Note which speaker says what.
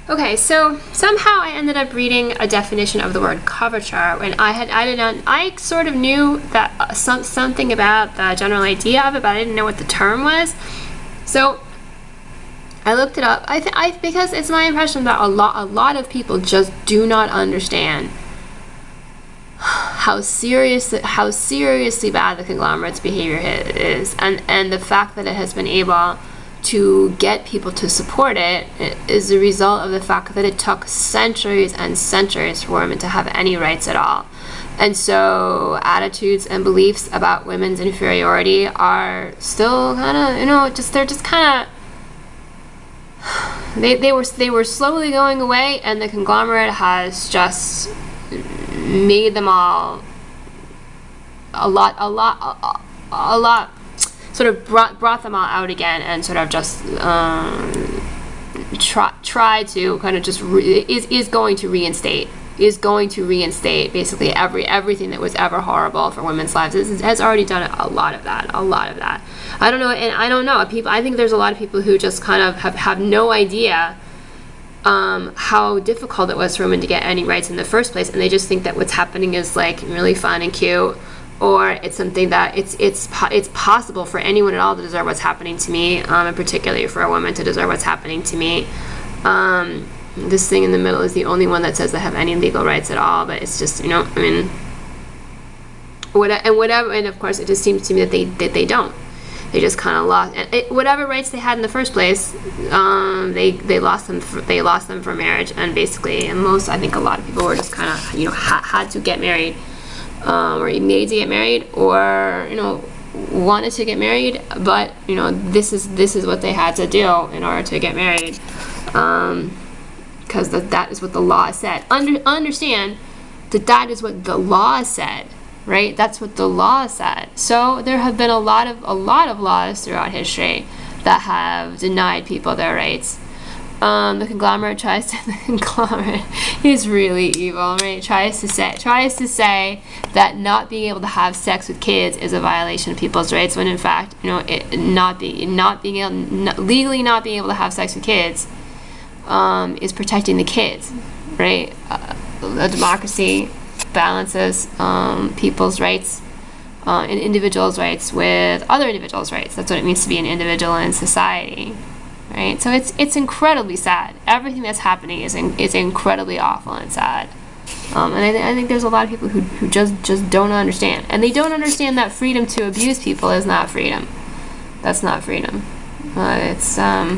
Speaker 1: Okay, so somehow I ended up reading a definition of the word coverture, and I sort of knew that something about the general idea of it, but I didn't know what the term was. So I looked it up. Because it's my impression that a lot of people just do not understand how seriously bad the conglomerate's behavior is, and the fact that it has been able to get people to support it is the result of the fact that it took centuries and centuries for women to have any rights at all. And so attitudes and beliefs about women's inferiority are still kind of, they're just kind of, they were slowly going away, and the conglomerate has just made them all a lot sort of brought them all out again, and sort of just try to kind of just is going to reinstate basically everything that was ever horrible for women's lives. It has already done a lot of that. I don't know people. I think there's a lot of people who just kind of have no idea how difficult it was for women to get any rights in the first place, and they just think that what's happening is like really fun and cute, or it's something that it's possible for anyone at all to deserve what's happening to me, and particularly for a woman to deserve what's happening to me. This thing in the middle is the only one that says I have any legal rights at all, but it's just, and of course it just seems to me that they don't. They just kind of lost whatever rights they had in the first place. They lost them for marriage, and basically, and I think a lot of people were just kind of had to get married, or needed to get married, or wanted to get married, but this is what they had to do in order to get married, because that is what the law said. Understand that is what the law said. Right? That's what the law said. So there have been a lot of laws throughout history that have denied people their rights. The conglomerate is really evil, right? Tries to say that not being able to have sex with kids is a violation of people's rights, when in fact, legally not being able to have sex with kids is protecting the kids, right? A democracy balances people's rights and individuals' rights with other individuals' rights. That's what it means to be an individual in society, right? So it's incredibly sad. Everything that's happening is incredibly awful and sad. And I think there's a lot of people who just don't understand, and they don't understand that freedom to abuse people is not freedom. That's not freedom. It's not.